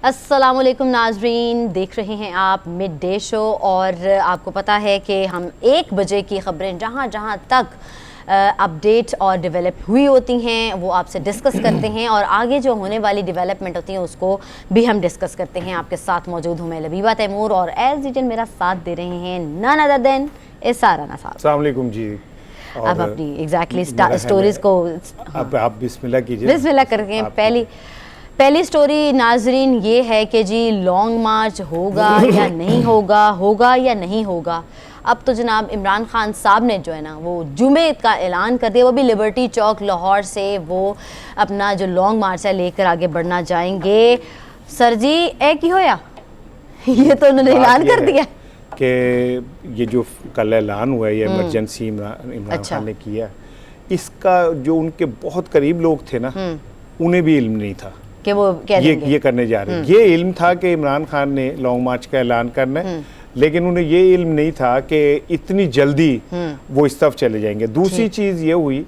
अस्सलामुअलैकुम नाजरीन, देख रहे हैं आप मिड डे शो और आपको पता है कि हम 1 बजे की ख़बरें जहां जहां तक अपडेट और डेवलप हुई होती हैं वो आपसे डिस्कस करते हैं और आगे जो होने वाली डेवलपमेंट होती है उसको भी हम डिस्कस करते हैं। आपके साथ मौजूद हूँ मैं लबीबा तैमूर और एज यूजुअल मेरा साथ दे रहे हैं नन अदर देन इसारा राना साहब। अस्सलाम वालेकुम जी। अब अपनी एग्जैक्टली स्टोरीज को अब आप बिस्मिल्लाह कीजिए। बिस्मिल्लाह करके पहली स्टोरी नाजरीन ये है कि जी लॉन्ग मार्च होगा या नहीं होगा, होगा या नहीं होगा। अब तो जनाब इमरान खान साहब ने जो है ना वो जुमे का ऐलान कर दिया, वो भी लिबर्टी चौक लाहौर से वो अपना जो लॉन्ग मार्च है लेकर आगे बढ़ना जाएंगे। सर जी एक ही होया ये तो उन्होंने ऐलान कर दिया कि ये जो कल ऐलान हुआ है ये इमरजेंसी इमरान खान ने किया, इसका जो उनके बहुत करीब लोग थे ना उन्हें भी इल्म नहीं था कि वो ये करने जा रहे हैं। ये इल्म था कि इमरान खान ने लॉन्ग मार्च का ऐलान करना है, लेकिन उन्हें ये इल्म नहीं था कि इतनी जल्दी वो इस तरफ चले जाएंगे। दूसरी चीज़ ये हुई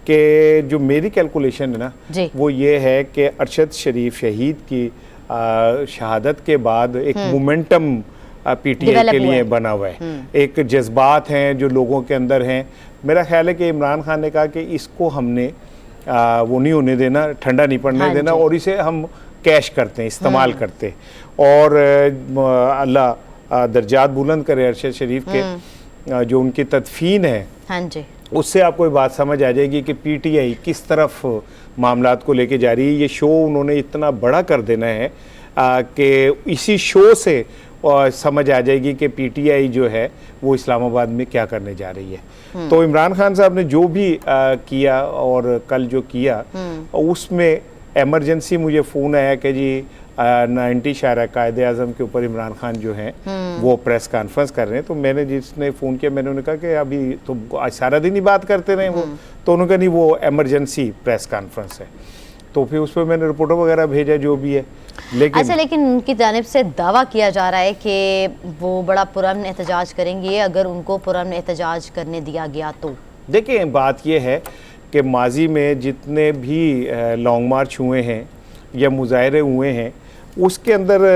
कि जो मेरी कैलकुलेशन है ना वो ये है कि अरशद शरीफ शहीद की शहादत के बाद एक मोमेंटम पीटीआई के लिए बना हुआ है, एक जज्बात हैं जो लोगों के अंदर हैं। मेरा ख्याल है कि इमरान खान ने कहा कि इसको हमने वो नहीं होने देना, ठंडा नहीं पड़ने देना और इसे हम कैश करते हैं, इस्तेमाल करते हैं। और अल्लाह दर्जात बुलंद करे अरशद शरीफ के, जो उनकी तदफीन है हाँ जी, उससे आपको ये बात समझ आ जाएगी कि पीटीआई किस तरफ मामलात को लेके जा रही है। ये शो उन्होंने इतना बड़ा कर देना है कि इसी शो से समझ आ जाएगी कि पीटीआई जो है वो इस्लामाबाद में क्या करने जा रही है। तो इमरान खान साहब ने जो भी किया और कल जो किया उसमें एमरजेंसी मुझे फ़ोन आया कि जी 90 शायरा कायदे आज़म के ऊपर इमरान खान जो हैं वो प्रेस कॉन्फ्रेंस कर रहे हैं। तो मैंने जिसने फ़ोन किया मैंने उन्हें कहा कि अभी तो आज सारा दिन ही बात करते रहे वो, तो उन्होंने कहा नहीं वो एमरजेंसी प्रेस कॉन्फ्रेंस है। तो फिर उस पर मैंने रिपोर्टर वगैरह भेजा जो भी है। लेकिन अच्छा, लेकिन उनकी जानिब से दावा किया जा रहा है कि वो बड़ा पुरअमन एहतजाज करेंगे अगर उनको पुरअमन एहतजाज करने दिया गया तो। देखिए बात यह है कि माजी में जितने भी लॉन्ग मार्च हुए हैं या मुजाहरे हुए हैं उसके अंदर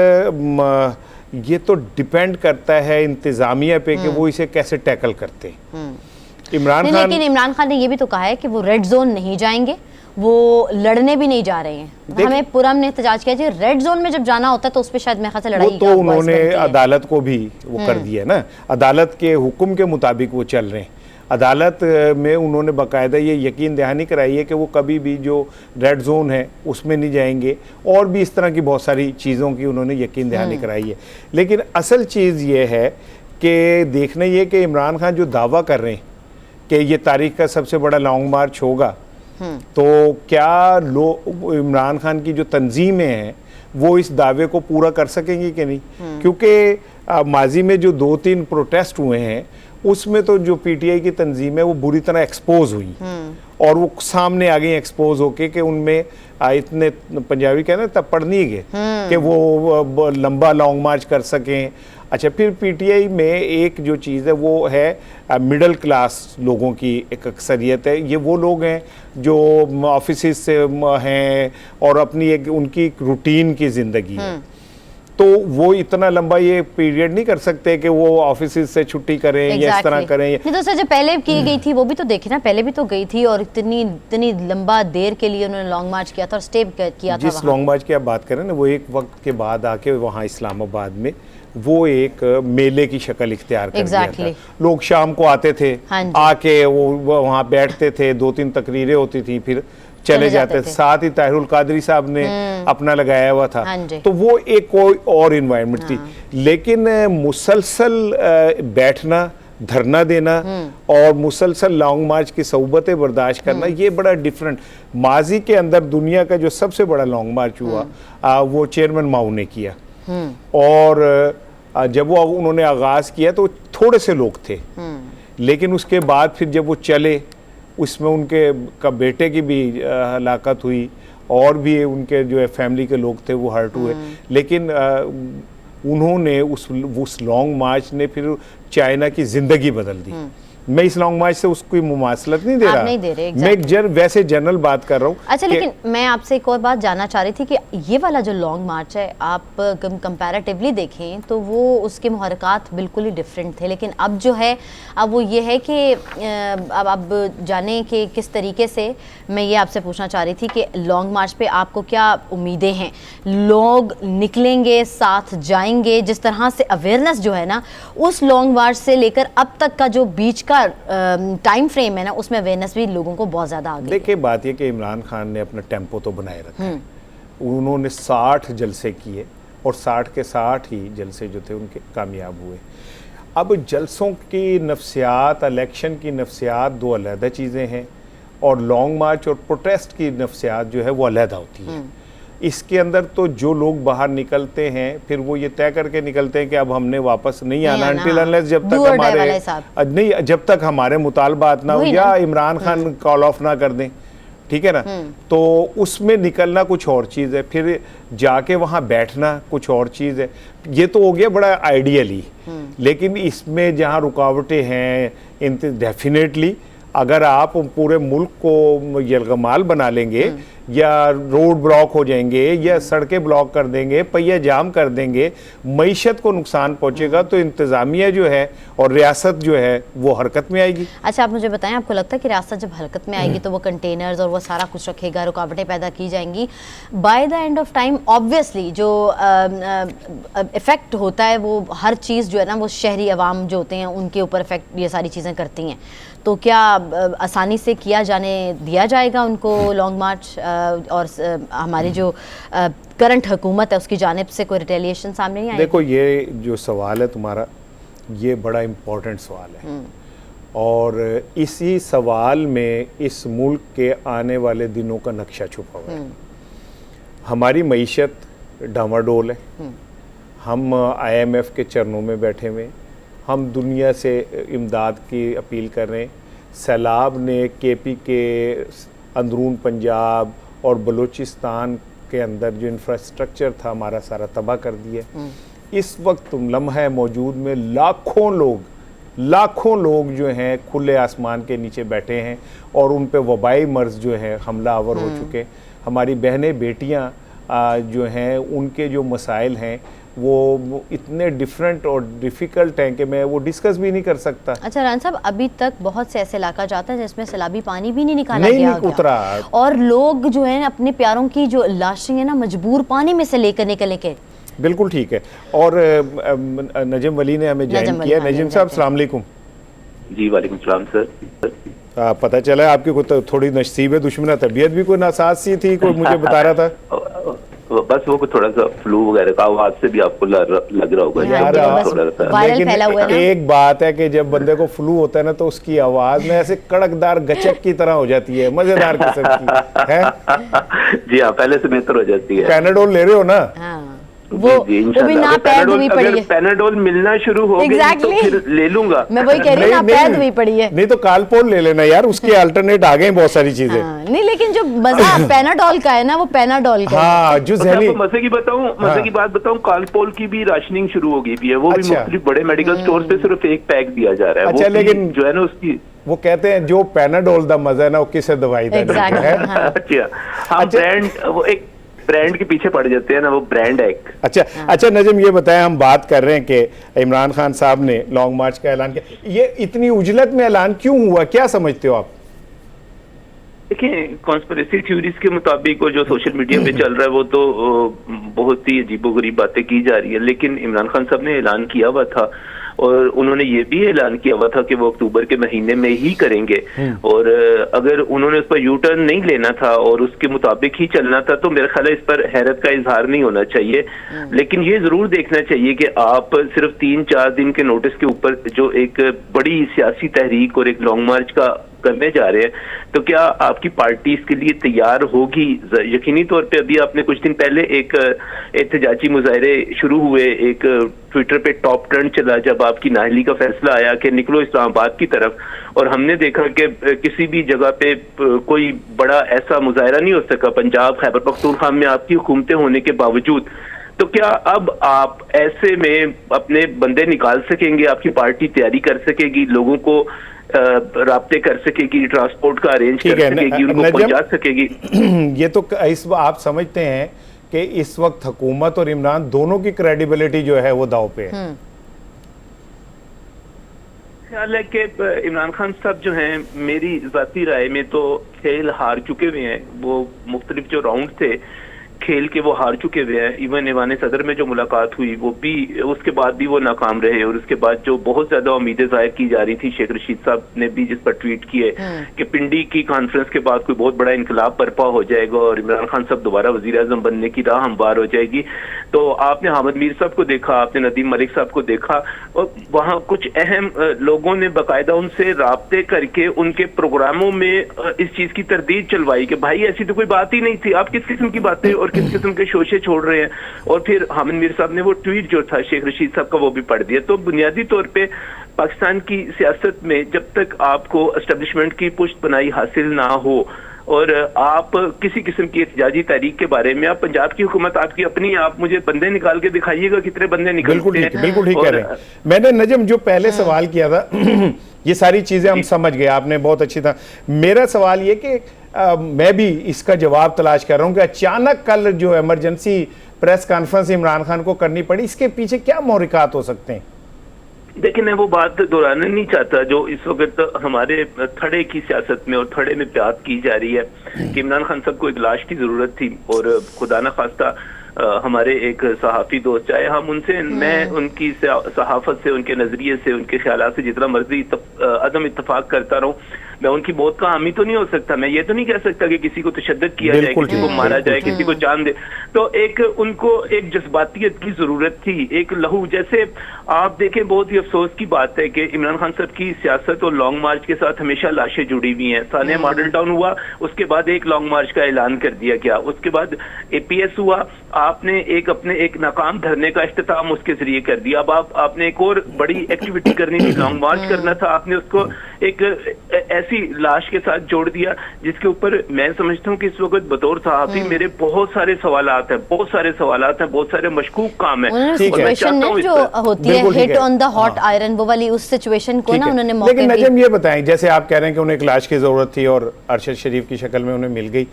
ये तो डिपेंड करता है इंतज़ामिया पे कि वो इसे कैसे टैकल करते हैं। इमरान खान, लेकिन इमरान खान ने ये भी तो कहा है कि वो रेड जोन नहीं जाएंगे, वो लड़ने भी नहीं जा रहे हैं। हमें पुरअमन एहतजाज किया जाए, रेड जोन में जब जाना होता है तो उस पर शायद मेरे ख्याल से लड़ाई तो उन्होंने अदालत को भी वो कर दिया ना, अदालत के हुक्म के मुताबिक वो चल रहे हैं। अदालत में उन्होंने बाकायदा ये यकीन दहानी कराई है कि वो कभी भी जो रेड जोन है उसमें नहीं जाएंगे और भी इस तरह की बहुत सारी चीज़ों की उन्होंने यकीन दहानी कराई है। लेकिन असल चीज़ ये है कि देखना ये कि इमरान खान जो दावा कर रहे हैं कि ये तारीख का सबसे बड़ा लॉन्ग मार्च होगा, तो क्या इमरान खान की जो तंजीमें हैं वो इस दावे को पूरा कर सकेंगी कि नहीं? क्योंकि माजी में जो 2-3 प्रोटेस्ट हुए हैं उसमें तो जो पीटीआई की तंजीम है वो बुरी तरह एक्सपोज हुई और वो सामने आ गई एक्सपोज होके कि उनमें इतने पंजाबी कहते हैं तपड़ नहीं गए कि वो लंबा लॉन्ग मार्च कर सकें। अच्छा, फिर पीटीआई में एक जो चीज़ है वो है मिडिल क्लास लोगों की एक अक्सरियत है। ये वो लोग हैं जो ऑफिस से हैं और अपनी एक उनकी रूटीन की ज़िंदगी है, तो वो इतना लंबा ये पीरियड नहीं कर सकते कि वो ऑफिस से छुट्टी करें या इस तरह करें। नहीं तो सर जो पहले की गई थी वो भी तो देखे ना, पहले भी तो गई थी और इतनी लंबा देर के लिए उन्होंने लॉन्ग मार्च किया था और स्टे किया था। जिस लॉन्ग मार्च की आप बात करें ना वो एक वक्त के बाद आके वहाँ इस्लामाबाद में वो एक मेले की शक्ल इख्तियार कर दिया था। लोग शाम को आते थे, आके वो वहाँ बैठते थे, 2-3 तकरीरें होती थी, फिर चले जाते थे। साथ ही ताहिरुल कादरी साहब ने अपना लगाया हुआ था, तो वो एक कोई और इन्वायरमेंट थी। लेकिन मुसलसल बैठना, धरना देना और मुसलसल लॉन्ग मार्च की सहुबतें बर्दाश्त करना ये बड़ा डिफरेंट। माजी के अंदर दुनिया का जो सबसे बड़ा लॉन्ग मार्च हुआ वो चेयरमैन माओ ने किया और जब वो उन्होंने आगाज़ किया तो थोड़े से लोग थे, लेकिन उसके बाद फिर जब वो चले उसमें उनके का बेटे की भी हलाकत हुई और भी उनके जो है फैमिली के लोग थे वो हर्ट हुए। लेकिन उन्होंने उस लॉन्ग मार्च ने फिर चाइना की ज़िंदगी बदल दी। मैं इस लॉन्ग मार्च से उसकी मुमासलत नहीं दे आप रहा, नहीं दे रहे, मैं वैसे जनरल बात कर रहा हूँ। अच्छा, लेकिन मैं आपसे एक और बात जानना चाह रही थी कि ये वाला जो लॉन्ग मार्च है, आप कंपैरेटिवली देखें तो वो उसके मुहरकात बिल्कुल ही डिफरेंट थे, लेकिन अब जो है अब वो ये है कि अब जाने कि किस तरीके से, मैं ये आपसे पूछना चाह रही थी कि लॉन्ग मार्च पे आपको क्या उम्मीदें हैं? लोग निकलेंगे, साथ जाएंगे, जिस तरह से अवेयरनेस जो है ना उस लॉन्ग मार्च से लेकर अब तक का जो बीच का टाइम फ्रेम है ना, उसमें अवेयरनेस भी लोगों को बहुत ज़्यादा आ गई। देखिए बात ये कि इमरान खान ने अपना टेम्पो तो बनाए रखा है। उन्होंने 60 जलसे किए और 60 के 60 ही जलसे जो थे उनके कामयाब हुए। अब जलसों की नफ्सियात, इलेक्शन की नफ्सियात दो अलहदा चीज़ें हैं, और लॉन्ग मार्च और प्रोटेस्ट की नफ्सियात जो है वो अलहदा होती है। इसके अंदर तो जो लोग बाहर निकलते हैं फिर वो ये तय करके निकलते हैं कि अब हमने वापस नहीं आना, अनटिल अनलेस जब तक हमारे मुतालबात ना हो या इमरान खान कॉल ऑफ ना कर दें, ठीक है ना। तो उसमें निकलना कुछ और चीज़ है, फिर जाके वहाँ बैठना कुछ और चीज़ है। ये तो हो गया बड़ा आइडियली, लेकिन इसमें जहाँ रुकावटें हैं, डेफिनेटली अगर आप पूरे मुल्क को यलगमाल बना लेंगे या रोड ब्लॉक हो जाएंगे या सड़कें ब्लॉक कर देंगे, पहिया जाम कर देंगे, मईशत को नुकसान पहुंचेगा, तो इंतज़ामिया जो है और रियासत जो है वो हरकत में आएगी। अच्छा, आप मुझे बताएं, आपको लगता है कि रियासत जब हरकत में आएगी तो वो कंटेनर्स और वो सारा कुछ रखेगा, रुकावटें पैदा की जाएंगी, by the end of time obviously जो इफ़ेक्ट होता है वो हर चीज़ जो है ना वो शहरी अवाम जो होते हैं उनके ऊपर इफेक्ट ये सारी चीज़ें करती हैं। तो क्या आसानी से किया जाने दिया जाएगा उनको लॉन्ग मार्च, और हमारी जो करंट हुकूमत है उसकी जानिब से कोई रिटेलिएशन सामने नहीं आएगी? देखो, ये जो सवाल है तुम्हारा, ये बड़ा इम्पोर्टेंट सवाल है, और इसी सवाल में इस मुल्क के आने वाले दिनों का नक्शा छुपा हुआ है। हमारी मईशत डामाडोल है, हम IMF के चरणों में बैठे हुए, हम दुनिया से इमदाद की अपील कर रहे हैं। सैलाब ने KP के अंदरून पंजाब और बलूचिस्तान के अंदर जो इंफ्रास्ट्रक्चर था हमारा सारा तबाह कर दिया। इस वक्त लम्हा मौजूद में लाखों लोग जो हैं खुले आसमान के नीचे बैठे हैं और उन पे वबाई मर्ज जो है हमला आवर हो चुके। हमारी बहनें बेटियां जो हैं उनके जो मसाइल हैं वो इतने डिफरेंट और डिफ़िकल्ट हैं कि मैं वो डिस्कस भी नहीं कर सकता। अच्छा रान साहब, अभी तक बहुत से ऐसे इलाका जाता है जिसमें सैलाबी पानी भी नहीं निकाला गया, उतरा, और लोग जो है अपने प्यारों की जो लाशें हैं ना मजबूर पानी में से लेकर निकले के। बिल्कुल ठीक है। और नजम वली ने हमें ज्वाइन किया। नजम साहब अस्सलाम वालेकुम। जी वालेकुम सलाम सर। पता चला है आपकी कोई थोड़ी नसीब दुश्मन तबीयत भी कोई नासाज सी थी, कोई मुझे बता रहा था। बस वो थोड़ा सा फ्लू वगैरह का आवाज से भी आपको लग रहा होगा यार, लेकिन एक बात है कि जब बंदे को फ्लू होता है ना तो उसकी आवाज में ऐसे कड़कदार गचक की तरह हो जाती है, मजेदार किस्म की है। जी हाँ, पहले से बेहतर हो जाती है। पैनाडोल ले रहे हो ना? वो भी ना पैद हुई पड़ी है। पैनाडोल मिलना शुरू हो गई तो फिर ले लूंगा। मैं वही कह रही हूँ, ना पैद हुई पड़ी है। नहीं तो कालपोल ले लेना यार, उसके अल्टरनेट आ गए बहुत सारी चीजें। नहीं, लेकिन जो मजा पैनाडोल का है ना वो पैनाडोल का। हाँ, जो मजे की बात बताऊं, कालपोल की भी राशनिंग शुरू हो गई है। वो भी मुख्तलिफ बड़े मेडिकल स्टोर पे सिर्फ एक पैक दिया जा रहा है। अच्छा, लेकिन जो है ना उसकी वो कहते हैं जो पैनाडोल दा मजा है ना वो किसे दवाई देना है। अच्छा, ब्रांड वो एक ब्रांड के पीछे पड़ जाते हैं ना, वो ब्रांड है। अच्छा नजम, ये बताएं, हम बात कर रहे हैं कि इमरान खान साहब ने लॉन्ग मार्च का ऐलान किया, ये इतनी उजलत में ऐलान क्यों हुआ, क्या समझते हो आप? देखिए, कॉन्स्पिरेसी थ्योरीज के मुताबिक जो सोशल मीडिया पे चल रहा है वो तो बहुत ही अजीबोगरीब बातें की जा रही है, लेकिन इमरान खान साहब ने ऐलान किया हुआ था और उन्होंने ये भी ऐलान किया हुआ था कि वो अक्टूबर के महीने में ही करेंगे। और अगर उन्होंने उस पर यू टर्न नहीं लेना था और उसके मुताबिक ही चलना था तो मेरा ख्याल है इस पर हैरत का इजहार नहीं होना चाहिए। लेकिन ये जरूर देखना चाहिए कि आप सिर्फ 3-4 दिन के नोटिस के ऊपर जो एक बड़ी सियासी तहरीक और एक लॉन्ग मार्च का करने जा रहे हैं, तो क्या आपकी पार्टी इसके लिए तैयार होगी? यकीनी तौर पे अभी आपने कुछ दिन पहले एक एहतजाजी मुजाहरे शुरू हुए, एक ट्विटर पे टॉप ट्रेंड चला जब आपकी नाअहली का फैसला आया कि निकलो इस्लामाबाद की तरफ, और हमने देखा कि किसी भी जगह पे कोई बड़ा ऐसा मुजाहरा नहीं हो सका पंजाब खैबर पख्तूनख्वा में आपकी हुकूमतें होने के बावजूद। तो क्या अब आप ऐसे में अपने बंदे निकाल सकेंगे? आपकी पार्टी तैयारी कर सकेगी लोगों को राब्ते कर सकेगी, ट्रांसपोर्ट का अरेंज कर सकेगी, उनको पहुंचा सकेगी। ये तो इस आप समझते हैं कि इस वक्त हुकूमत और इमरान दोनों की क्रेडिबिलिटी जो है वो दांव पे है। ख्याल है कि इमरान खान साहब जो हैं, मेरी जाती राय में तो खेल हार चुके हुए हैं। वो मुख्तलिफ जो राउंड थे खेल के वो हार चुके हुए हैं। इवन ईवान सदर में जो मुलाकात हुई वो भी, उसके बाद भी वो नाकाम रहे। और उसके बाद जो बहुत ज्यादा उम्मीदें जाहिर की जा रही थी, शेख रशीद साहब ने भी जिस पर ट्वीट किए कि पिंडी की कॉन्फ्रेंस के बाद कोई बहुत बड़ा इनकलाब बर्पा हो जाएगा और इमरान खान साहब दोबारा वजीर आजम बनने की राह हमवार हो जाएगी। तो आपने हामिद मीर साहब को देखा, आपने नदीम मलिक साहब को देखा, और वहाँ कुछ अहम लोगों ने बाकायदा उनसे राब्ते करके उनके प्रोग्रामों में इस चीज की तरदीद चलवाई कि भाई ऐसी तो कोई बात ही नहीं थी, आप किस किस्म की बातें और किस किस्म के शोशे छोड़ रहे हैं। और फिर हामिद मीर साहब ने वो ट्वीट जो था शेख रशीद साहब का वो भी पढ़ दिया। तो बुनियादी तौर पे पाकिस्तान की सियासत में जब तक आपको एस्टेब्लिशमेंट की पुष्ट बनाई हासिल ना हो और आप किसी किस्म की एहतजाजी तहरीक के बारे में, आप पंजाब की हुकूमत आपकी अपनी, आप मुझे बंदे निकाल के दिखाइएगा कितने बंदे निकलते हैं। बिल्कुल ठीक कह रहे हैं। मैंने नजम जो पहले सवाल किया था ये सारी चीजें हम समझ गए, आपने बहुत अच्छी था। मेरा सवाल ये कि मैं भी इसका जवाब तलाश कर रहा हूँ कि अचानक कल जो emergency press conference Imran Khan को करनी पड़ी, इसके पीछे क्या मोहरिकात हो सकते हैं? देखिए, मैं वो बात दोहराना नहीं चाहता जो इस वक्त हमारे थड़े की सियासत में और थड़े में बात की जा रही है कि इमरान खान साहब को एक लाश की जरूरत थी और खुदा न खास्ता हमारे एक सहाफ़ी दोस्त, चाहे हम उनसे, मैं उनकी सहाफत से, उनके नजरिए से, उनके ख्यालात से जितना मर्जी अदम इत्तफाक करता रहूं, मैं उनकी मौत का हामी तो नहीं हो सकता। मैं ये तो नहीं कह सकता कि किसी को तशद्दुद किया जाए, किसी को मारा जाए, किसी को जान दे। तो एक उनको एक जज्बातियत की जरूरत थी, एक लहू। जैसे आप देखें, बहुत ही अफसोस की बात है कि इमरान खान साहब की सियासत और लॉन्ग मार्च के साथ हमेशा लाशें जुड़ी हुई हैं। सानिया मॉडल टाउन हुआ, उसके बाद एक लॉन्ग मार्च का ऐलान कर दिया गया, उसके बाद APS हुआ, आपने अपने एक नाकाम धरने का इख्तिताम उसके जरिए कर दिया। अब आपने एक और बड़ी एक्टिविटी करनी थी, लॉन्ग मार्च करना था, आपने उसको एक ऐसी लाश के साथ जोड़ दिया जिसके ऊपर मैं समझता हूँ कि इस वक्त बतौर सहाफी मेरे बहुत सारे सवालात हैं, बहुत सारे मशकूक काम है। सिचुएशन जो होती है hit on the hot iron, वो वाली उस सिचुएशन को ना उन्होंने मौके लेकिन नजम ये बताएं, जैसे आप कह रहे हैं कि उन्हें एक लाश की जरूरत थी और अरशद शरीफ की शक्ल में उन्हें मिल गई।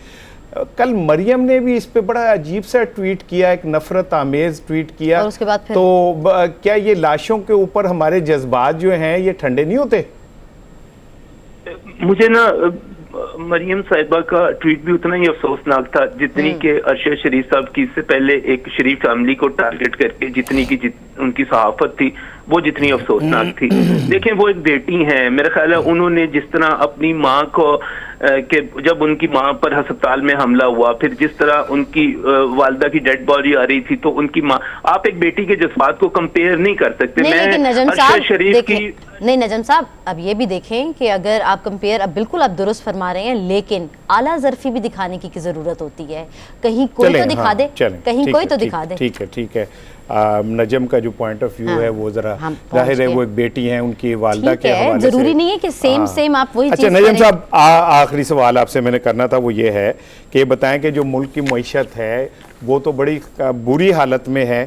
कल मरियम ने भी इस पे बड़ा अजीब सा ट्वीट किया, एक नफरत आमेज ट्वीट किया, और उसके बाद फिर तो क्या ये लाशों के ऊपर हमारे जज्बात जो हैं ये ठंडे नहीं होते? मुझे ना मरियम साहिबा का ट्वीट भी उतना ही अफसोसनाक था जितनी के अरशद शरीफ साहब की इससे पहले एक शरीफ फैमिली को टारगेट करके जितनी की उनकी सहाफत थी वो जितनी अफसोसनाक थी। देखें, वो एक बेटी हैं, मेरा ख्याल है उन्होंने जिस तरह अपनी माँ को कि जब उनकी माँ पर अस्पताल में हमला हुआ, फिर जिस तरह उनकी वालिदा की डेड बॉडी आ रही थी, तो उनकी माँ, आप एक बेटी के जज्बात को कंपेयर नहीं कर सकते। मैं अरशद शरीफ की नहीं, नजम साहब अब ये भी देखें कि अगर आप कंपेयर, अब बिल्कुल आप दुरुस्त फरमा रहे हैं, लेकिन आला ज़र्फी भी दिखाने की जरूरत होती है। कहीं कोई तो दिखा दे, कहीं कोई तो दिखा दे। ठीक है। नजम का जो पॉइंट ऑफ व्यू है वो जरा जाहिर है, वो एक बेटी है, उनकी वालिदा के हवाले से जरूरी नहीं है कि सेम आप वही चीज़। अच्छा नजम साहब, आखिरी सवाल आपसे मैंने करना था, वो ये है कि बताएं कि जो मुल्क की मईशत है वो तो बड़ी बुरी हालत में है,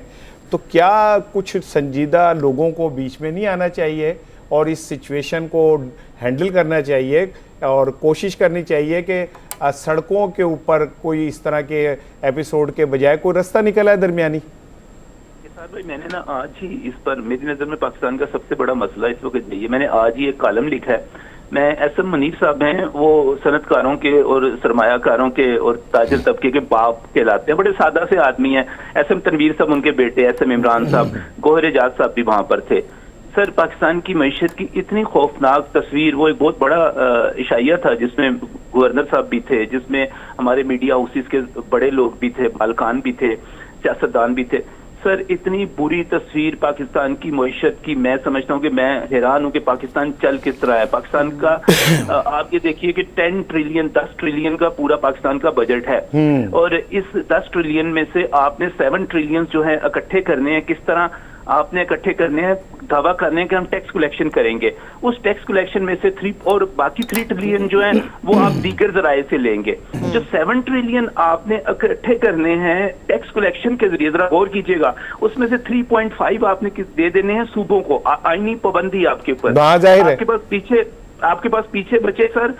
तो क्या कुछ संजीदा लोगों को बीच में नहीं आना चाहिए और इस सिचुएशन को हैंडल करना चाहिए और कोशिश करनी चाहिए कि सड़कों के ऊपर कोई इस तरह के एपिसोड के बजाय कोई रास्ता निकला है दरमियानी? भाई, मैंने ना आज ही इस पर, मेरी नज़र में पाकिस्तान का सबसे बड़ा मसला इस वक्त ये, मैंने आज ही एक कॉलम लिखा है। मैं SM मुनीर साहब हैं, वो सनतकारों के और सरमायाकारों के और ताजिर तबके के बाप कहलाते हैं, बड़े सादा से आदमी हैं। SM तनवीर साहब उनके बेटे, SM इमरान साहब, गोहर एजाज साहब भी वहाँ पर थे। सर, पाकिस्तान की मईशत की इतनी खौफनाक तस्वीर, वो एक बहुत बड़ा इशाइया था जिसमें गवर्नर साहब भी थे, जिसमें हमारे मीडिया हाउसेस के बड़े लोग भी थे, बालकान भी थे, सियासतदान भी थे। सर, इतनी बुरी तस्वीर पाकिस्तान की मईशत की, मैं समझता हूँ कि मैं हैरान हूँ कि पाकिस्तान चल किस तरह है। पाकिस्तान का आप ये देखिए कि 10 ट्रिलियन का पूरा पाकिस्तान का बजट है, और इस 10 ट्रिलियन में से आपने 7 ट्रिलियन जो है इकट्ठे करने हैं। किस तरह आपने इकट्ठे करने हैं? दावा करने कि हम टैक्स कलेक्शन करेंगे, उस टैक्स कलेक्शन में से 3 और बाकी 3 ट्रिलियन जो है वो आप दीगर जराए से लेंगे। जो 7 ट्रिलियन आपने इकट्ठे करने हैं टैक्स कलेक्शन के जरिए, जरा गौर कीजिएगा, उसमें से 3.5 आपने दे देने हैं सूबों को, आईनी पाबंदी आपके ऊपर। आपके पास आपके पास पीछे बचे सर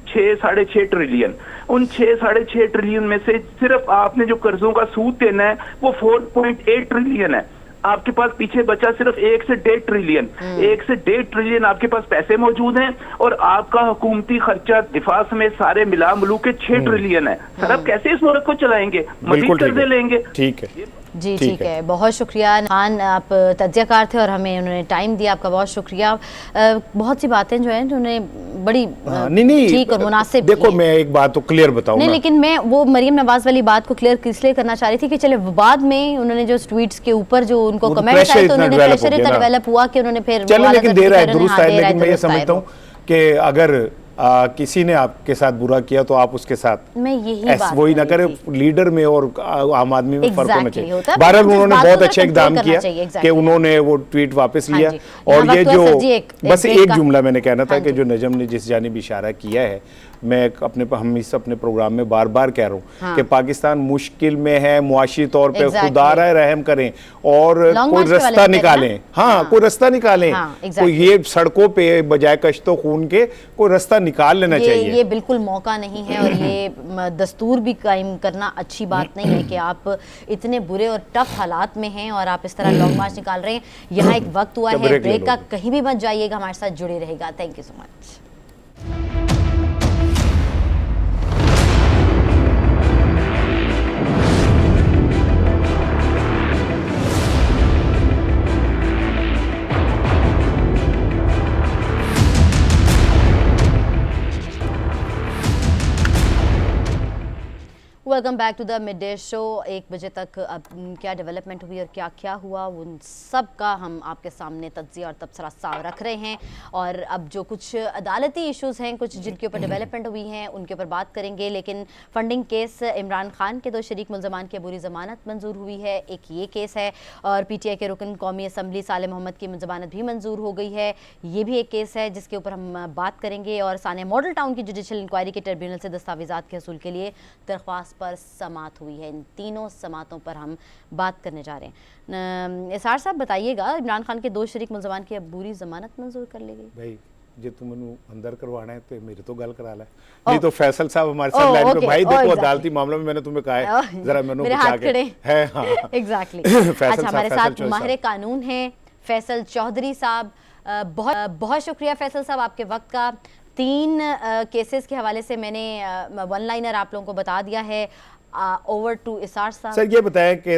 6.5 ट्रिलियन। उन 6.5 ट्रिलियन में से सिर्फ आपने जो कर्जों का सूद देना है वो 4.8 ट्रिलियन है। आपके पास पीछे बचा सिर्फ 1 से 1.5 ट्रिलियन। 1 से 1.5 ट्रिलियन आपके पास पैसे मौजूद हैं और आपका हुकूमती खर्चा दिफा में सारे मिला मिलू के 6 ट्रिलियन है। सर आप कैसे इस मुल्क को चलाएंगे? मजीद कर्जे लेंगे? ठीक है जी ठीक है, बहुत शुक्रिया खान, आप तज्जियाकार थे और हमें उन्होंने टाइम दिया, आपका बहुत शुक्रिया। बहुत सी बातें जो हैं उन्होंने बड़ी नहीं ठीक और मुनासिब। देखो मैं एक बात तो क्लियर बताऊं नहीं, लेकिन मैं वो मरियम नवाज वाली बात को क्लियर इसलिए करना चाह रही थी कि चले बाद में उन्होंने जो ट्वीट्स के ऊपर जो उनको कमेंट्स आए तो उन्होंने प्रेशर इतना डेवलप हुआ कि उन्होंने फिर चलो, लेकिन दे रहा है दुरुस्त है। लेकिन मैं ये समझता हूँ कि अगर किसी ने आपके साथ बुरा किया तो आप उसके साथ मैं यही बात वही ना करे। लीडर में और आम आदमी में फर्क होना चाहिए। बहरहाल उन्होंने बहुत अच्छा इकदाम किया कि उन्होंने वो ट्वीट वापस लिया। और ये जो बस एक जुमला मैंने कहना था कि जो नजम ने जिस जानिब इशारा किया है, मैं हम इस अपने प्रोग्राम में बार बार कह रहा हूँ कि पाकिस्तान मुश्किल में है मुआशी तौर पे, खुदा रहम करें और कोई रास्ता निकालें। हाँ, कोई रास्ता निकालें। कोई ये सड़कों पे बजाय कश्तो खून के कोई रास्ता निकाल लेना चाहिए। ये बिल्कुल मौका नहीं है और ये दस्तूर भी कायम करना अच्छी बात नहीं है कि आप इतने बुरे और टफ हालात में हैं और आप इस तरह लॉन्ग मार्च निकाल रहे हैं। यहाँ एक वक्त हुआ है ब्रेक का, कहीं भी मत जाइएगा, हमारे साथ जुड़े रहेगा। Thank you so much. Welcome back to the mid day show. 1 बजे तक अब क्या डेवलपमेंट हुई और क्या क्या हुआ उन सब का हम आपके सामने तज्जिया और तबसरा साफ रख रहे हैं। और अब जो कुछ अदालती इश्यूज़ हैं, कुछ जिनके ऊपर डेवलपमेंट हुई हैं, उनके ऊपर बात करेंगे। लेकिन फंडिंग केस इमरान खान के 2 शरीक मुल्ज़मान की अबूरी ज़मानत मंजूर हुई है, एक ये केस है। और PTI के रुकन कौमी असम्बली साले मोहम्मद की ज़मानत भी मंजूर हो गई है, ये भी एक केस है जिसके ऊपर हम बात करेंगे। और सानिया मॉडल टाउन की जुडिशल इंक्वायरी के ट्रिब्यूनल से दस्तावेज़ात के हसूल के लिए दरख्वास्त पर समात हुई है। इन तीनों समातों पर हम बात करने जा रहे हैं। इसार साहब बताइएगा, इमरान खान के 2 शरीक मुल्ज़मान की अबूरी ज़मानत मंजूर कर ली गई। भाई जे तुम अंदर करवाना है तो मेरे तो गल करा ले, नहीं तो फैसल साहब हमारे साथ लाइन पे। भाई देखो अदालती मामलों में मैंने तुम्हें कहा है जरा मैंने हाथ खड़े है। हाँ एग्जैक्टली। अच्छा, हमारे साथ माहिर कानून हैं फैसल चौधरी साहब। बहुत शुक्रिया फैसल साहब आपके वक्त का। 3 केसेस के हवाले से मैंने वन लाइनर आप लोगों को बता दिया है। ओवर टू इसार साहब। सर ये बताएं कि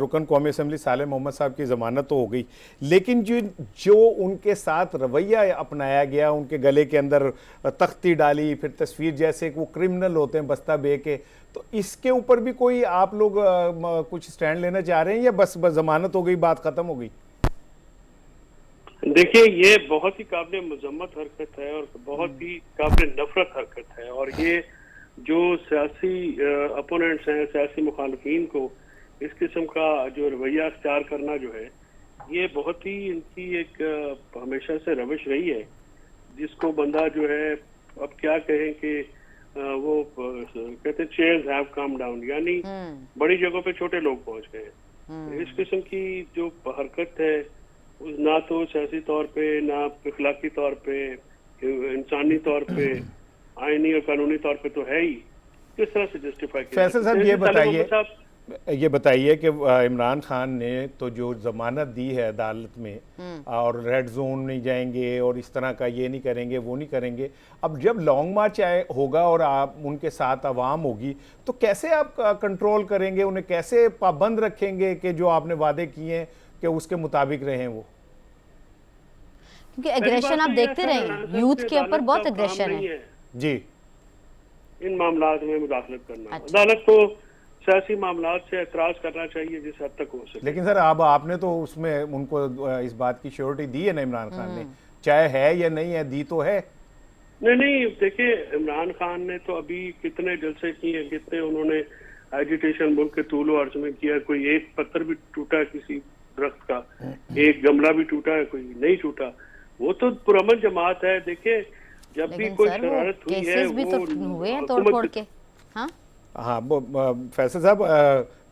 रुकन कौमी असम्बली साले मोहम्मद साहब की ज़मानत तो हो गई, लेकिन जो उनके साथ रवैया अपनाया गया, उनके गले के अंदर तख्ती डाली, फिर तस्वीर जैसे वो क्रिमिनल होते हैं बस्ता बे के, तो इसके ऊपर भी कोई आप लोग कुछ स्टैंड लेना चाह रहे हैं या बस ज़मानत हो गई, बात ख़त्म हो गई? देखिए, ये बहुत ही काबिल मजम्मत हरकत है और बहुत ही काबिल नफरत हरकत है। और ये जो सियासी अपोनेंट्स हैं, सियासी मुखालफीन को इस किस्म का जो रवैया अख्तियार करना जो है, ये बहुत ही इनकी एक हमेशा से रविश रही है, जिसको बंदा जो है अब क्या कहें कि वो कहते हैं चेयर्स हैव कम डाउन, यानी बड़ी जगहों पे छोटे लोग पहुंच गए हैं। इस किस्म की जो हरकत है ना तो सियासी तौर पे, ना इखलाकी तौर पे, इंसानी तौर पे, आईनी और कानूनी तौर पे तो है ही, किस तरह से जस्टिफाई किया? फैसल साहब ये बताइए कि इमरान खान ने तो जो जमानत दी है अदालत में और रेड जोन नहीं जाएंगे और इस तरह का ये नहीं करेंगे, वो नहीं करेंगे, अब जब लॉन्ग मार्च होगा और आप उनके साथ आवाम होगी तो कैसे आप कंट्रोल करेंगे, उन्हें कैसे पाबंद रखेंगे कि जो आपने वादे किए हैं कि उसके मुताबिक रहें वो? क्योंकि एग्रेशन आप देखते रहे, यूथ के ऊपर बहुत एग्रेशन है जी इन मामलात में मुदाखलत करना। अदालत को सियासी मामलात से एतराज करना चाहिए जिस हद तक हो सके। लेकिन सर अब आपने तो उसमें उनको इस बात की श्योरिटी दी है ना इमरान खान ने, चाहे है या नहीं है, दी तो है। नहीं, देखिए इमरान खान ने तो अभी कितने जलसे किए, कितने उन्होंने एजिटेशन मुल्क के तूल अर्ज में किया। कोई एक पत्थर भी टूटा किसी दरख्त का, एक गमला भी टूटा है, कोई नहीं टूटा, वो तो पुरअमन जमात है। देखिए जब भी कोई शरारत हुई है भी तो हुए हैं तोड़ फोड़ के। हाँ हाँ फैसल साहब,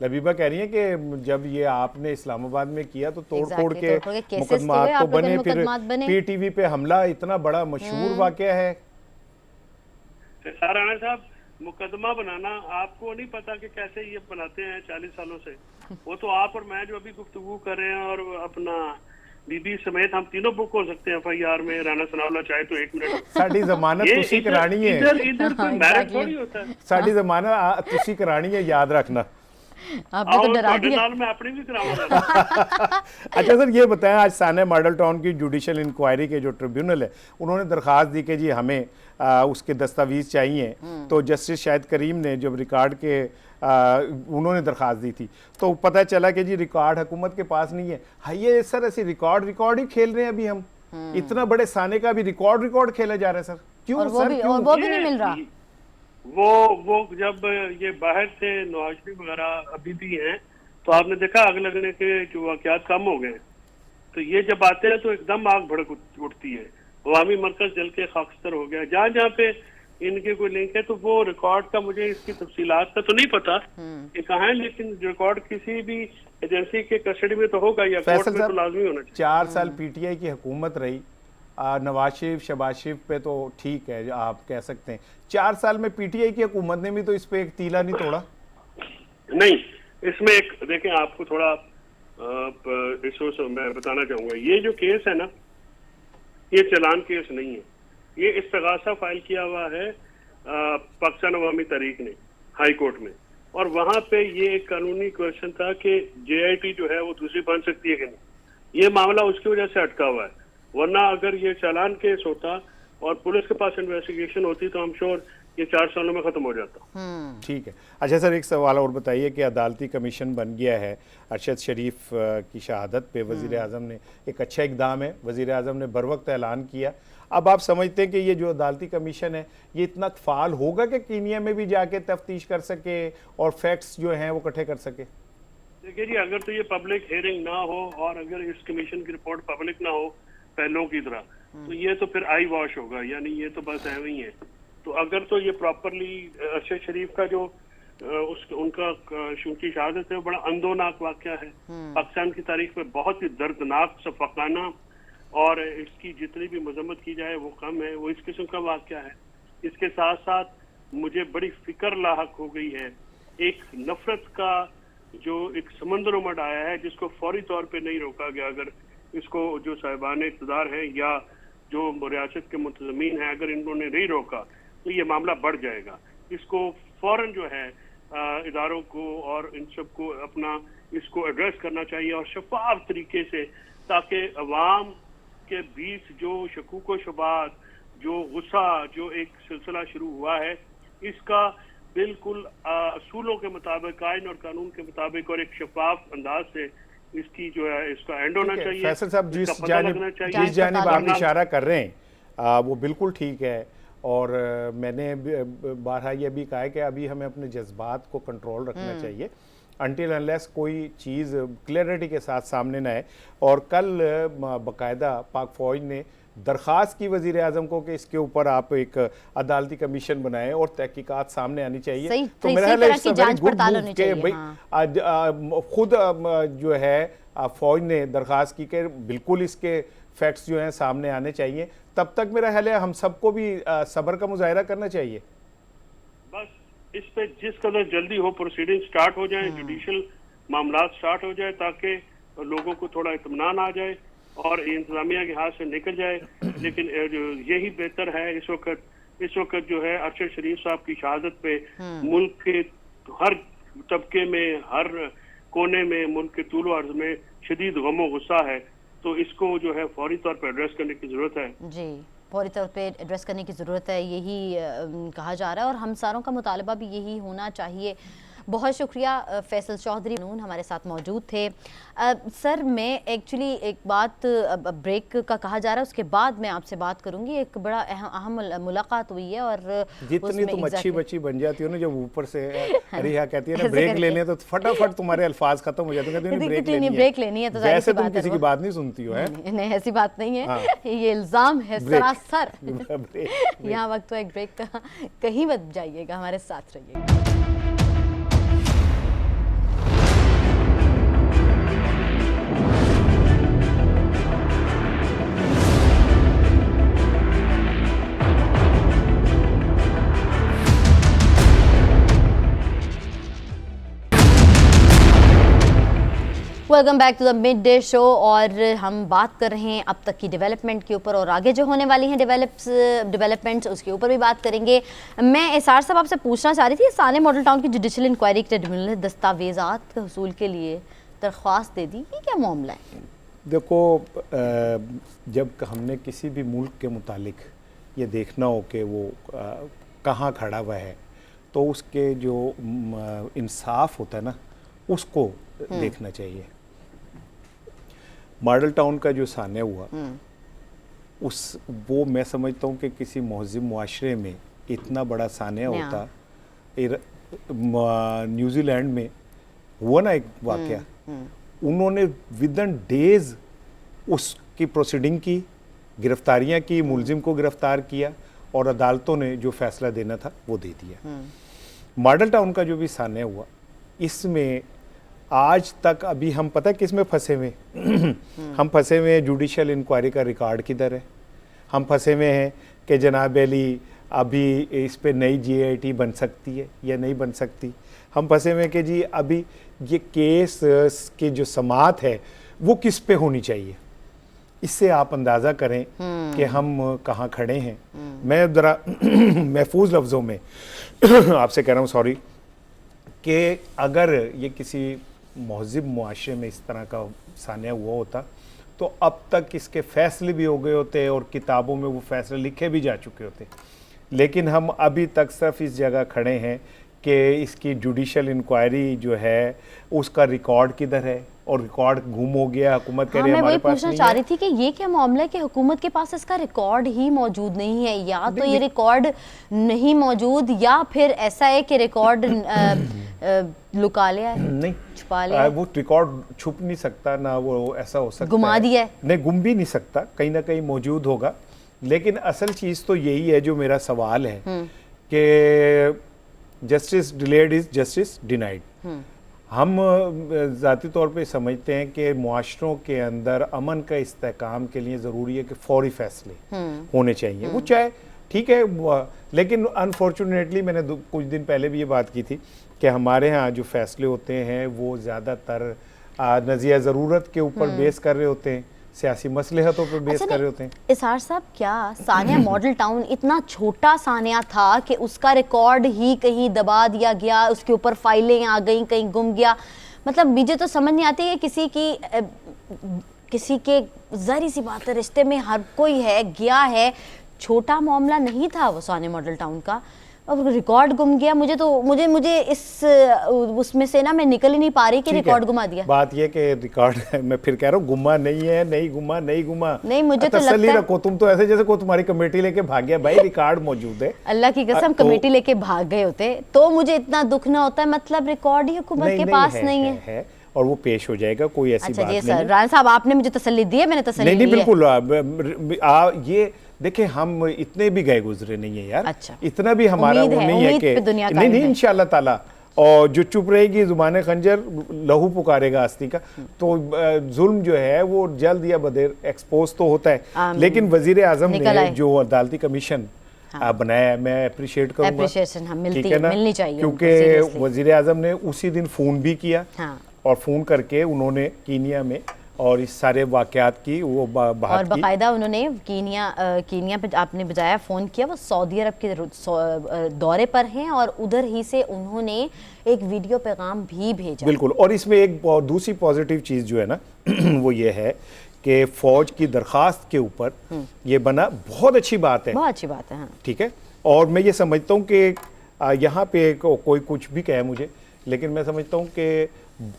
लबीबा कह रही है कि जब ये आपने इस्लामाबाद में किया तो तोड़ फोड़ के तोड़-फोड़ के cases मुकदमात हुए, तो आप लोगों के बने, फिर मुकदमात बने। पीटीवी पे हमला इतना बड़ा मशहूर वाकया है। राणा साहब, मुकदमा बनाना आपको नहीं पता कि कैसे ये बनाते हैं 40 सालों से। वो तो आप और मैं जो अभी गुफ्तगू कर रहे हैं और अपना बीबी समेत हम तीनों बुक हो सकते हैं FIR में, राणा सनाउल्लाह चाहे तो 1 मिनट। साडी जमानत ये तुसी करानी है, इधर कोई मैरिज Exactly. थोड़ी होता है। साडी जमानत तुसी करानी है, याद रखना। आपने तो और डरा ਤੁਹਾਡੇ दिया। ਨਾਲ मैं अपनी भी कराऊंगा। अच्छा सर, ये बताएं, आज साने मॉडल टाउन की जुडिशल इंक्वायरी के जो ट्रिब्यूनल है उन्होंने दरख्वास्त दी कि जी हमें उसके दस्तावेज चाहिए। तो जस्टिस शाहिद करीम ने जब रिकॉर्ड के उन्होंने दरख्वास्त दी थी तो पता चला कि जी रिकॉर्ड हुकूमत के पास नहीं है। हाँ, ये सर ऐसे रिकॉर्ड ही खेल रहे हैं अभी हम। इतना बड़े साने का भी रिकॉर्ड खेला जा रहा है सर, क्यों और वो सर भी क्यों? और वो भी नहीं मिल रहा। वो जब ये बाहर से नवाज शरीफ वगैरह अभी भी हैं, तो आपने देखा आग लगने के जो वाकयात कम हो गए। तो ये जब आते हैं तो एकदम आग भड़क उठती है, अवामी मरकज जल के खाकस्तर हो गया। जहाँ जहाँ पे इनके कोई लिंक है, तो वो रिकॉर्ड का मुझे इसकी तफसीलात का तो नहीं पता कि कहाँ है, लेकिन रिकॉर्ड किसी भी एजेंसी के कस्टडी में तो होगा या कोर्ट फैसल में तो साहब, लाजमी होना चाहिए। 4 साल पीटीआई की हुकूमत रही, नवाज शरीफ शहबाज शरीफ पे तो ठीक है आप कह सकते हैं, 4 साल में पीटीआई की हुकूमत ने भी तो इस पे एक तीला नहीं तोड़ा। नहीं, इसमें एक देखें, आपको थोड़ा इसको मैं बताना चाहूंगा। ये जो केस है ना, ये चालान केस नहीं है, ये इस्तगासा फाइल किया हुआ है पाकिस्तान अवामी तहरीक ने हाई कोर्ट में, और वहां पे ये एक कानूनी क्वेश्चन था कि JIT जो है वो दूसरी बन सकती है कि नहीं। ये मामला उसकी वजह से अटका हुआ है, वरना अगर ये चालान केस होता और पुलिस के पास इन्वेस्टिगेशन होती तो हम श्योर ये 4 सालों में खत्म हो जाता। ठीक है। अच्छा सर, एक सवाल और बताइए कि अदालती कमीशन बन गया है अरशद शरीफ की शहादत पे, वज़ीर आज़म ने एक अच्छा इकदाम है, वज़ीर आज़म ने बर वक्त ऐलान किया। अब आप समझते हैं कि ये जो अदालती कमीशन है ये इतना फ़ाल होगा कि कीनिया में भी जाके तफ्तीश कर सके और फैक्ट्स जो हैं वो इकट्ठे कर सके? देखिए जी, अगर तो ये पब्लिक हियरिंग ना हो और अगर इस कमीशन की रिपोर्ट पब्लिक ना हो पहलों की तरह, तो ये तो फिर आई वॉश होगा, यानी ये तो बस ऐਵੇਂ ही है। तो अगर तो ये प्रॉपरली अरशद शरीफ का जो उनका उनकी शहादत है वो बड़ा अंदोनाक वाकया है, पाकिस्तान की तारीख में बहुत ही दर्दनाक, सफाकाना, और इसकी जितनी भी मजम्मत की जाए वो कम है। वो इस किस्म का वाकया है। इसके साथ साथ मुझे बड़ी फिक्र लाहक हो गई है एक नफरत का जो एक समंदर उमड़ आया है, जिसको फौरी तौर पे नहीं रोका गया। अगर इसको जो साहिबान इक़्तिदार हैं या जो रियासत के मुंतज़मीन हैं, अगर इन्होंने नहीं रोका तो ये मामला बढ़ जाएगा। इसको फौरन जो है इदारों को और इन सब को अपना इसको एड्रेस करना चाहिए और शफाफ तरीके से, ताकि अवाम के बीच जो शकूक व शुबात, जो गुस्सा, जो एक सिलसिला शुरू हुआ है, इसका बिल्कुल असूलों के मुताबिक, आइन और कानून के मुताबिक और एक शफाफ अंदाज से इसकी जो है इसका एंड होना चाहिए। फैसल साहब, इसका पता लगना चाहिए। जिस जानिब आप इशारा कर रहे हैं वो बिल्कुल ठीक है, और मैंने बारहा ये भी कहा है कि अभी हमें अपने जज्बात को कंट्रोल रखना चाहिए अनटिल अनलेस कोई चीज़ क्लियरिटी के साथ सामने न आए। और कल बाकायदा पाक फौज ने दरख्वास्त की वज़ीर आज़म को कि इसके ऊपर आप एक अदालती कमीशन बनाएं और तहकीकात सामने आनी चाहिए। तो मेरा ख्याल है it's a very good move कि भाई खुद जो है फौज ने दरख्वास्त की कि बिल्कुल इसके फैक्ट्स जो हैं सामने आने चाहिए। तब तक मेरा ख्याल है हम सबको भी सब्र का मुजाहिरा करना चाहिए। बस इस पे जिस कदर जल्दी हो प्रोसीडिंग स्टार्ट हो जाए, जुडिशल मामला स्टार्ट हो जाए, ताकि लोगों को थोड़ा इत्मीनान आ जाए और इंतजामिया के हाथ से निकल जाए। लेकिन यही बेहतर है इस वक्त जो है अरशद शरीफ साहब की शहादत पे मुल्क के हर तबके में, हर कोने में, मुल्क के तूल अर्ज में शदीद गम व गुस्सा है। तो इसको जो है फौरी तौर पर एड्रेस करने की जरूरत है। जी, फौरी तौर पे एड्रेस करने की ज़रूरत है, यही कहा जा रहा है और हम सारों का मुतालबा भी यही होना चाहिए। बहुत शुक्रिया फैसल चौधरी हमारे साथ मौजूद थे। सर, मैं एक्चुअली एक बात ब्रेक का कहा जा रहा है, उसके बाद मैं आपसे बात करूंगी। एक बड़ा अहम मुलाकात हुई है और जितनी तुम अच्छी बच्ची बन जाती हो ना, जब ऊपर से रिहा कहती है ना ब्रेक लेने, तो फटाफट तुम्हारे अल्फाज खत्म हो जाते हैं। ब्रेक लेनी है तो वैसे तुम किसी की बात नहीं सुनती हो। नहीं, ऐसी बात नहीं है, ये इल्जाम है सरासर। यहाँ वक्त तो एक ब्रेक का, कहीं मत जाइएगा, हमारे साथ रहिएगा। Welcome back to the mid day show. और हम बात कर रहे हैं अब तक की डेवलपमेंट के ऊपर और आगे जो होने वाली हैं डेवलपमेंट्स उसके ऊपर भी बात करेंगे। मैं एसआर साहब आपसे पूछना चाह रही थी, साने मॉडल टाउन की जुडिशल इंक्वायरी के ट्रिब्यूनल ने दस्तावेज़ात के हुसूल के लिए दरख्वास्त दे दी, ये क्या मामला है? देखो, जब हमने किसी भी मुल्क के मुतालिक ये देखना हो कि वो कहाँ खड़ा हुआ है, तो उसके जो इंसाफ होता है ना, उसको देखना चाहिए। मॉडल टाउन का जो सान्या हुआ, वो मैं समझता हूँ कि किसी महज़िब मुआशरे में इतना बड़ा सान्या होता। न्यूजीलैंड में हुआ ना एक वाक़या, उन्होंने विदिन डेज उसकी प्रोसीडिंग की, गिरफ्तारियां की, मुलजिम को गिरफ्तार किया और अदालतों ने जो फैसला देना था वो दे दिया। मॉडल टाउन का जो भी सान्या हुआ, इसमें आज तक अभी हम पता है किस में फंसे हुए हम फंसे हुए हैं जुडिशल इंक्वायरी का रिकॉर्ड किधर है। हम फंसे हुए हैं कि जनाब अली अभी इस पे नई GIT बन सकती है या नहीं बन सकती। हम फंसे हुए हैं कि जी अभी ये केस की जो समाअत है वो किस पे होनी चाहिए। इससे आप अंदाज़ा करें कि हम कहाँ खड़े हैं। मैं ज़रा महफूज लफ्ज़ों में आपसे कह रहा हूँ, सॉरी, कि अगर ये किसी महज़िब मुआशरे में इस तरह का सान्या हुआ होता तो अब तक इसके फैसले भी हो गए होते और किताबों में वो फैसले लिखे भी जा चुके होते। लेकिन हम अभी तक सिर्फ इस जगह खड़े हैं कि इसकी जुडिशल इंक्वायरी जो है उसका रिकॉर्ड किधर है, और रिकॉर्ड गुम हो गया। हुकूमत कह रही है हमारे पास नहीं है। मैं वही पूछना चाह रही थी कि ये क्या मामला है कि हुकूमत के पास इसका रिकॉर्ड ही मौजूद नहीं है, या तो ये रिकॉर्ड नहीं मौजूद या फिर ऐसा है कि रिकॉर्ड लुका लिया है, नहीं छुपा लिया है। वो रिकॉर्ड छुप नहीं सकता ना, वो ऐसा हो सकता गुमा दिया है। नहीं, गुम भी नहीं सकता, कहीं ना कहीं मौजूद होगा। लेकिन असल चीज़ तो यही है, जो मेरा सवाल है कि justice delayed is justice denied. हम ज़ाती तौर पे समझते हैं कि मुआशरों के अंदर अमन का इस्तेहकाम के लिए ज़रूरी है कि फौरी फैसले होने चाहिए। वो चाहे ठीक है, लेकिन अनफॉर्चुनेटली मैंने कुछ दिन पहले भी ये बात की थी कि हमारे यहाँ जो फैसले होते हैं वो ज़्यादातर नज़िया ज़रूरत के ऊपर बेस कर रहे होते हैं, सियासी मसलहतों पर बेस कर रहे होते हैं। इसार साहब, क्या सानिया मॉडल टाउन इतना छोटा सानिया था कि उसका रिकॉर्ड ही कहीं दबा दिया गया, उसके ऊपर फाइलें आ गई, कहीं गुम गया? मतलब मुझे तो समझ नहीं आती है, किसी के ज़ाहिर सी बात है रिश्ते में हर कोई है, गया है, छोटा मामला नहीं था वो सानिया मॉडल टाउन का, अब रिकॉर्ड गुम गया। मुझे इस उसमें से ना मैं निकल ही नहीं पा रही कि रिकॉर्ड गुमा दिया। बात ये कि रिकॉर्ड मैं फिर कह रहा हूँ गुमा नहीं है, नहीं गुमा। नहीं, मुझे तो लगता है रखो, तुम तो ऐसे जैसे कोई तुम्हारी कमेटी लेके भाग गया। भाई रिकॉर्ड मौजूद है, अल्लाह की कसम कमेटी लेके भाग गए होते तो मुझे इतना दुख ना होता है। मतलब रिकॉर्ड ही हुकूमत के पास नहीं है और वो पेश हो जाएगा, कोई ऐसी बात नहीं है। राना साहब, आपने मुझे तसल्ली दी है, मैंने तसल्ली नहीं, बिल्कुल। ये देखिए, हम इतने भी गए गुजरे नहीं है यार। अच्छा, इतना भी हमारा वो नहीं है कि नहीं इंशाअल्लाह ताला। और जो चुप रहेगी जुबान खंजर लहू पुकारेगा आस्ती का। तो जुल्म जो है वो जल्द या बदेर एक्सपोज तो होता है। लेकिन वजीर आजम ने जो अदालती कमीशन बनाया, मैं अप्रिशिएट करूंगा, ठीक है ना, मिलनी चाहिए, क्योंकि वजीर आजम ने उसी दिन फ़ोन भी किया और फ़ोन करके उन्होंने कीनिया में और इस सारे वाक़यात की वो बात की। और बाकायदा उन्होंने कीनिया पे आपने बजाया फ़ोन किया, वो सऊदी अरब के दौरे पर हैं और उधर ही से उन्होंने एक वीडियो पैगाम भी भेजा। बिल्कुल। और इसमें एक दूसरी पॉजिटिव चीज़ जो है ना वो ये है कि फ़ौज की दरख्वास्त के ऊपर ये बना, बहुत अच्छी बात है, बहुत अच्छी बात है। हाँ, ठीक है। और मैं ये समझता हूँ कि यहाँ पे कोई कुछ भी कहे मुझे, लेकिन मैं समझता हूँ कि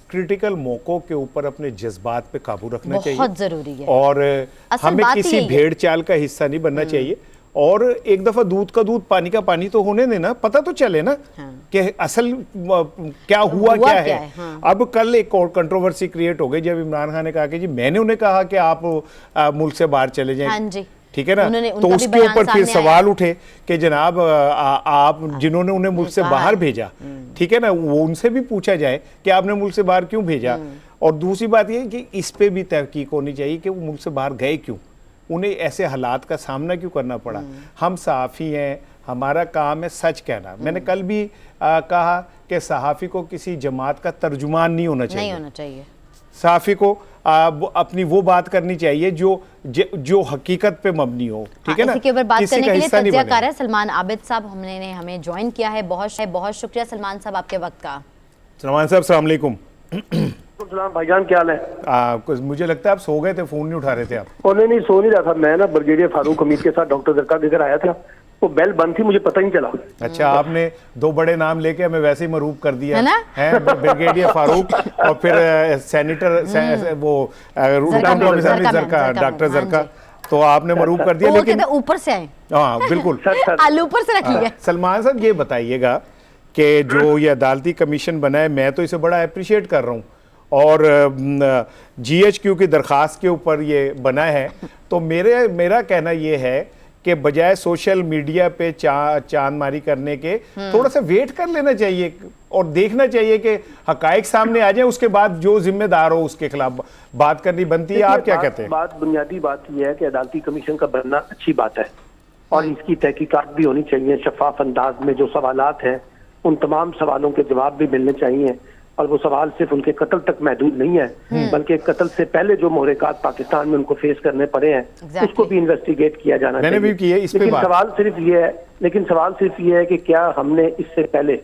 क्रिटिकल मौकों के ऊपर अपने जज्बात पे काबू रखना चाहिए, बहुत जरूरी है। और हमें किसी भेड़ चाल का हिस्सा नहीं बनना चाहिए। और एक दफा दूध का दूध पानी का पानी तो होने देना, पता तो चले ना कि असल क्या हुआ क्या है। अब कल एक और कंट्रोवर्सी क्रिएट हो गई जब इमरान खान ने कहा कि जी मैंने उन्हें कहा कि आप मुल्क से बाहर चले जाएं, ठीक है ना। तो उसके ऊपर फिर सवाल उठे कि जनाब आप जिन्होंने उन्हें मुल्क से बाहर भेजा, ठीक है ना, वो उनसे भी पूछा जाए कि आपने मुल्क से बाहर क्यों भेजा। और दूसरी बात ये कि इस पे भी तहकीक होनी चाहिए कि वो मुल्क से बाहर गए क्यों, उन्हें ऐसे हालात का सामना क्यों करना पड़ा। हम सहाफ़ी हैं, हमारा काम है सच कहना। मैंने कल भी कहा कि सहाफ़ी को किसी जमात का तर्जुमान नहीं होना चाहिए। सहाफ़ी को अपनी वो बात करनी चाहिए जो हकीकत पे मबनी हो, ठीक है ना। इसी के ऊपर बात किसी करने का के लिए हिस्सा नहीं बने। तज्ज़ियाकार है सलमान आबिद साहब, हमने हमें ज्वाइन किया है। बहुत शुक्रिया सलमान साहब आपके वक्त का। सलमान साहब अस्सलाम वालेकुम। भाईजान क्या हाल है? मुझे लगता है आप सो गए थे, फोन नहीं उठा रहे थे आप। नहीं सो नहीं रहा था मैं ना, ब्रिगेडियर फारूक हमीद के साथ डॉक्टर जरका के घर आया था, वो बेल बंद थी, मुझे पता नहीं चला। अच्छा, आपने दो बड़े नाम लेके हमें वैसे ही मरूब कर दिया है ना? ब्रिगेडियर फारूक और फिर सेनेटर वो डॉक्टर जरका, तो आपने मरूब कर दिया। लेकिन ऊपर से आए, हाँ बिल्कुल, आलू ऊपर से रख लिया। सलमान साहब ये बताइएगा कि जो ये अदालती कमीशन बना है, मैं तो इसे बड़ा अप्रिशिएट कर रहा हूँ, और GHQ की दरख्वास्त के ऊपर ये बना है, तो मेरा कहना ये है कि बजाय सोशल मीडिया पे चांद मारी करने के थोड़ा सा वेट कर लेना चाहिए और देखना चाहिए कि हकायक सामने आ जाए, उसके बाद जो जिम्मेदार हो उसके खिलाफ बात करनी बनती है। आप क्या कहते हैं? बुनियादी बात यह है कि अदालती कमीशन का बनना अच्छी बात है, और इसकी तहकीकात भी होनी चाहिए शफाफ अंदाज में। जो सवालात हैं उन तमाम सवालों के जवाब भी मिलने चाहिए, और वो सवाल सिर्फ उनके कत्ल तक महदूद नहीं है, बल्कि कत्ल से पहले जो मुहरिकात पाकिस्तान में उनको फेस करने पड़े हैं उसको भी इन्वेस्टिगेट किया जाना चाहिए। भी किया इस पे लेकिन सवाल सिर्फ ये है कि क्या हमने इससे पहले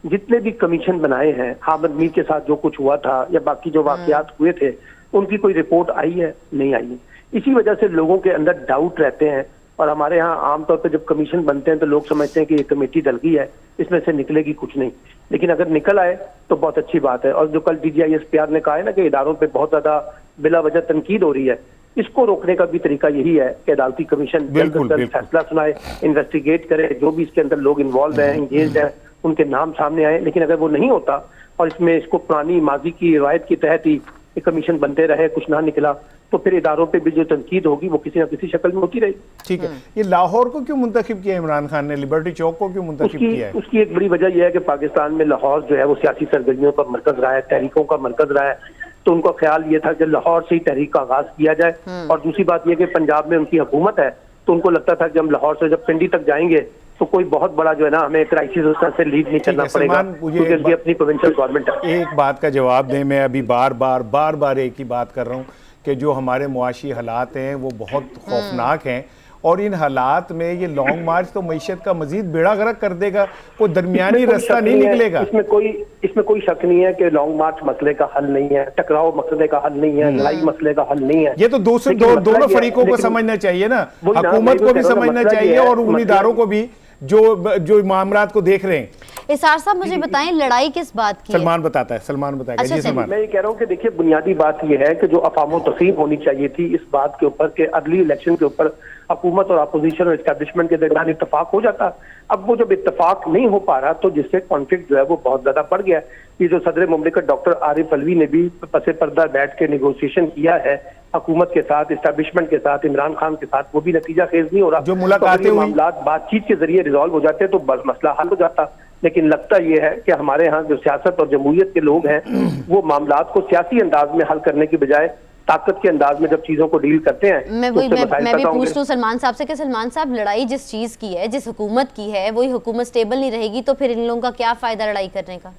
जितने भी कमीशन बनाए हैं, हामिद मीर के साथ जो कुछ हुआ था या बाकी जो वाकयात हुए थे, उनकी कोई रिपोर्ट आई है? नहीं आई है। इसी वजह से लोगों के अंदर डाउट रहते हैं, और हमारे यहाँ आमतौर पर जब कमीशन बनते हैं तो लोग समझते हैं कि ये कमेटी डल गई है, इसमें से निकलेगी कुछ नहीं। लेकिन अगर निकल आए तो बहुत अच्छी बात है। और जो कल DGISPR ने कहा है ना कि इदारों पे बहुत ज्यादा बिला वजह तनकीद हो रही है, इसको रोकने का भी तरीका यही है कि अदालती कमीशन जल्द से जल्द फैसला सुनाए, इन्वेस्टिगेट करे, जो भी इसके अंदर लोग इन्वॉल्व हैं, इंगेज हैं, उनके नाम सामने आए। लेकिन अगर वो नहीं होता और इसमें इसको पुरानी माजी की रिवायत के तहत ही कमीशन बनते रहे, कुछ ना निकला, तो फिर इदारों पे भी जो तनकीद होगी वो किसी न किसी शक्ल में होती रहेगी। ठीक है, ये लाहौर को क्यों मुंतखब किया इमरान खान ने, लिबर्टी चौक को क्यों मुंतखब किया है? उसकी एक बड़ी वजह यह है कि पाकिस्तान में लाहौर जो है वो सियासी सरगर्मियों का मरकज रहा है, तहरीकों का मरकज रहा है, तो उनका ख्याल ये था कि लाहौर से ही तहरीक का आगाज किया जाए। और दूसरी बात यह कि पंजाब में उनकी हुकूमत है, तो उनको लगता था कि हम लाहौर से जब पिंडी तक जाएंगे तो कोई बहुत बड़ा जो है ना हमें क्राइसिस उस तरह से लीड नहीं करना पड़ेगा, क्योंकि उसकी अपनी प्रोविंशियल गवर्नमेंट है। एक बात का जवाब दें, मैं अभी बार बार एक ही बात कर रहा हूँ कि जो हमारे मुआशी हालात हैं वो बहुत खौफनाक हैं, और इन हालात में ये लॉन्ग मार्च तो मईशत का मजीद बेड़ा गर्क कर देगा, कोई दरमियानी रास्ता नहीं निकलेगा। इसमें कोई शक नहीं है कि लॉन्ग मार्च मसले का हल नहीं है, टकराव मसले का हल नहीं है, लड़ाई मसले का हल नहीं है। ये तो दोनों फरीकों को समझना चाहिए ना, हुकूमत को भी समझना चाहिए और उन इदारों को भी जो मामलात को देख रहे हैं। इसार साहब मुझे बताएं, लड़ाई किस बात की? सलमान बताएगा। अच्छा, जी सलमान। मैं ये कह रहा हूँ कि देखिए, बुनियादी बात यह है कि जो अफाम तफहीम होनी चाहिए थी इस बात के ऊपर कि अगली इलेक्शन के ऊपर हुकूमत और अपोजिशन और एस्टैब्लिशमेंट के दरमियान इत्तफाक हो जाता। अब वो जब इत्तफाक नहीं हो पा रहा तो जिससे कॉन्फ्लिक्ट जो है वो बहुत ज्यादा बढ़ गया। ये जो सदर मुमलिकत डॉक्टर आरिफ अलवी ने भी पसे पर्दा बैठ के नेगोशिएशन किया है हुकूमत के साथ, एस्टैब्लिशमेंट के साथ, इमरान खान के साथ, वो भी नतीजा खेज नहीं हो रहा। जो मुलाकातें हुई, मामलात बातचीत के जरिए रिजॉल्व हो जाते तो बस मसला हल हो जाता। लेकिन लगता यह है कि हमारे यहाँ जो सियासत और जमहूरियत के लोग हैं वो मामलात को सियासी अंदाज में हल करने की बजाय ताकत के अंदाज में जब चीजों को डील करते हैं। मैं भी पूछ लूं सलमान साहब से कि सलमान साहब, लड़ाई जिस चीज की है, जिस हुकूमत की है, वही हुकूमत स्टेबल नहीं रहेगी तो फिर इन लोगों का क्या फायदा लड़ाई करने का?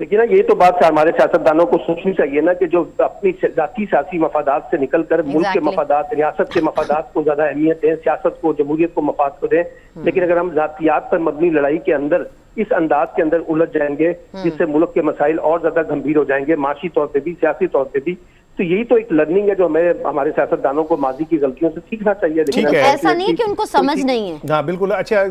लेकिन ना, ये तो बात हमारे सियासतदानों को सोचनी चाहिए ना कि जो अपनी जाती सियासी मफादात से निकलकर मुल्क के मफादात, रियासत के मफादात को ज्यादा अहमियत दें, सियासत को, जमहूरियत को मफाद को दें। लेकिन अगर हम जातियात पर मबनी लड़ाई के अंदर इस अंदाज के अंदर उलझ जाएंगे जिससे मुल्क के मसाइल और ज्यादा गंभीर हो जाएंगे, माशी तौर पर भी, सियासी तौर पर भी। तो यही तो एक लर्निंग है जो हमें हमारे सियासतदानों को माजी की गलतियों से सीखना चाहिए। ठीक है, ऐसा नहीं है कि उनको समझ नहीं है। हाँ बिल्कुल। अच्छा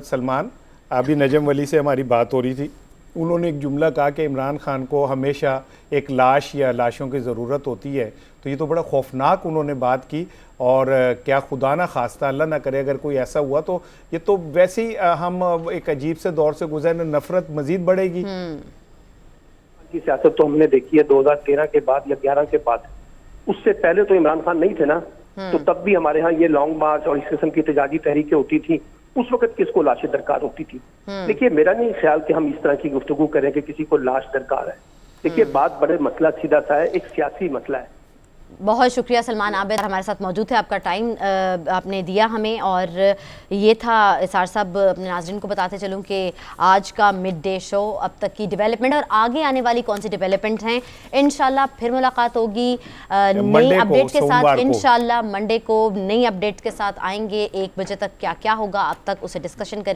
सलमान, अभी नजम वली से हमारी बात हो रही थी, उन्होंने एक जुमला कहा कि इमरान खान को हमेशा एक लाश या लाशों की ज़रूरत होती है, तो ये तो बड़ा खौफनाक उन्होंने बात की। और क्या खुदा ना खास्ता, अल्लाह ना करे अगर कोई ऐसा हुआ तो ये तो वैसे ही हम एक अजीब से दौर से गुजरने, नफरत मजीद बढ़ेगी। की सियासत तो हमने देखी है 2013 के बाद या 11 के बाद, उससे पहले तो इमरान खान नहीं थे ना, तो तब भी हमारे यहाँ ये लॉन्ग मार्च और इस किस्म की एहतजाजी तहरीकें होती थी। उस वक्त किसको लाशें दरकार होती थी? देखिए, मेरा नहीं ख्याल कि हम इस तरह की गुफ्तगू करें कि किसी को लाश दरकार है। देखिए, बात बड़े मसला सीधा सा है, एक सियासी मसला है बहुत शुक्रिया सलमान आबिद, हमारे साथ मौजूद थे, आपका टाइम आपने दिया हमें। और ये था इसार साहब, अपने नाज़रीन को बताते चलूँ कि आज का मिड डे शो, अब तक की डेवलपमेंट और आगे आने वाली कौन सी डेवलपमेंट हैं। इंशाल्लाह फिर मुलाकात होगी नई अपडेट के साथ। इंशाल्लाह मंडे को नई अपडेट के साथ आएंगे। 1 बजे तक क्या क्या होगा अब तक उसे डिस्कशन करेंगे।